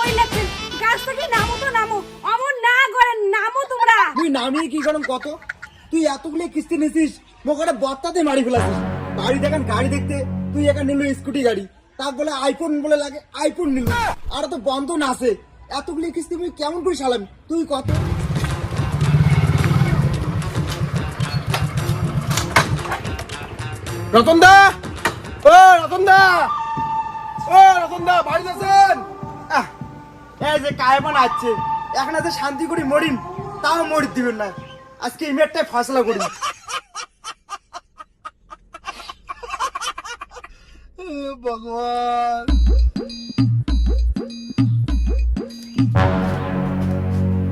মই লাগছেন গাছ থেকে নামো তো নামো অমন না করেন নামো তোমরা তুই নামিয়ে কি কারণ কত তুই এতগুলো কিস্তি নিছিস মোকাটা বত্তাতে মারি ফেলাছিস বাড়ি দেখেন গাড়ি দেখতে তুই একা নিল স্কুটি গাড়ি তা বলে আইফোন বলে লাগে আইফোন নিল আর তো বন্ধন আছে এতগুলো কিস্তি তুই কেমন করে সালামি তুই কত রতন দা ও রতন দা ও রতন দা বাড়ি আছেন এই যে কায়মান আছে এখন আছে শান্তি করে মরিন তাও মরি দিবেন না আজকে এই মেয়েরটাই ফসলা করি ভগবান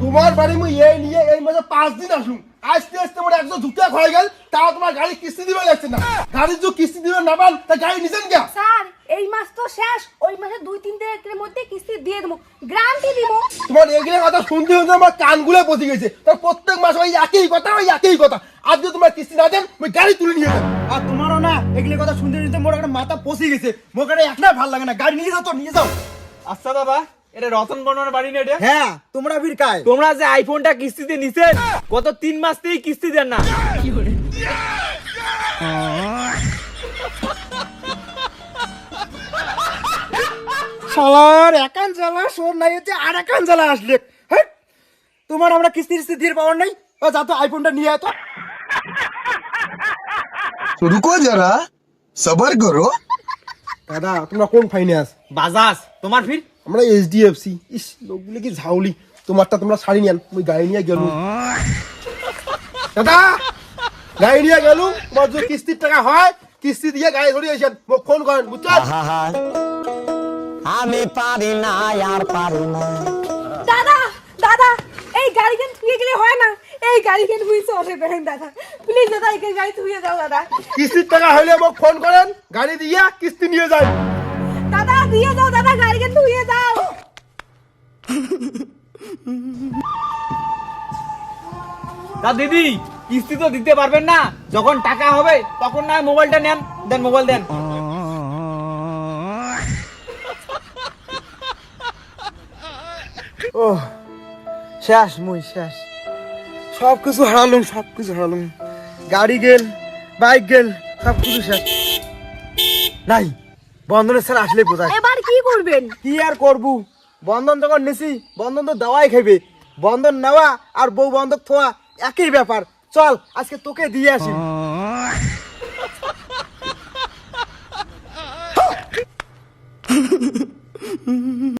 তোমার বাড়ি মুই এই নিয়ে এই মাসে 5 দিন আসলুম আজকে আসতে মোর একদম ঝুঁকা হয়ে গেল তাও তোমার গাড়ি কিস্তি দিবে লাগছে না গাড়ির যে কিস্তি দিবে না পান তা গাড়ি নিছেন কে স্যার এই মাস তো শেষ ওই মাসে 2-3 দিনের মধ্যে কিস্তি দিয়ে দেবো গ্যারান্টি দিব তোমার এগুলো কথা শুনতে শুনতে আমার কানগুলো পচে গেছে তোর প্রত্যেক মাস ওই একই কথা আজকে তোমার কিস্তি না দেন ওই গাড়ি তুলে নিয়ে যান আর তোমারও না এগুলো কথা শুনতে শুনতে মোর একটা মাথা পচে গেছে মোকারে একটা ভালো লাগে না গাড়ি নিয়ে যাও তো নিয়ে যাও আচ্ছা দাদা এটা রতন বর্মনের বাড়ি না এটা হ্যাঁ তোমরা ফির কায় তোমরা যে আইফোনটা কিস্তিতে নিছেন গত 3 মাস থেকেই কিস্তি দেন না শালার একান জ্বালা শোর নাই হচ্ছে আর একান জ্বালা আসলে হ্যাঁ তোমার আমরা কিস্তি দিয়ে পাওয়ার নাই ও যা তো আইফোনটা নিয়ে আয় তো तो रुको जरा सबर करो দাদা তোমরা কোন ফাইন্যান্স বাজাজ তোমার ফির আমরা এইচডিএফসি ইস লোকগুলো কি ঝাউলি তোমারটা তোমরা শাড়ি নিয়ান মুই গাড়ি নিয়ে গেলু দাদা গাড়ি নিয়ে গেলু তোমার যে কিস্তির টাকা হয় কিস্তি দিয়ে গাড়ি ধরে আসেন মোক ফোন করেন বুঝছেন আমি পারি না আর পারি না দাদা দাদা এই গাড়ি কেন থুয়ে গেলে হয় না এই গাড়ি কেন হুই চলে বেরেন দাদা প্লিজ দাদা এই গাড়ি থুয়ে যাও দাদা কিস্তির টাকা হইলে মোক ফোন করেন গাড়ি দিয়ে কিস্তি নিয়ে যান দাদা দিয়ে যাও দাদা গাড়ি কেন থুয়ে যাও তা দিদি কিস্তি তো দিতে পারবেন না যখন টাকা হবে তখন না মোবাইলটা নেন দেন মোবাইল দেন ও শেষ মুই শেষ সব কিছু হারালুম গাড়ি গেল বাইক গেল সব কিছু শেষ নাই বন্ধনের স্যার আসলে বোঝায় এবার কি করবেন কি আর করবো বন্ধন যখন নিছি বন্ধন তো দেওয়াই খাইবে বন্ধন নেওয়া আর বউ বন্ধক থোয়া একই ব্যাপার চল আজকে তোকে দিয়ে আসি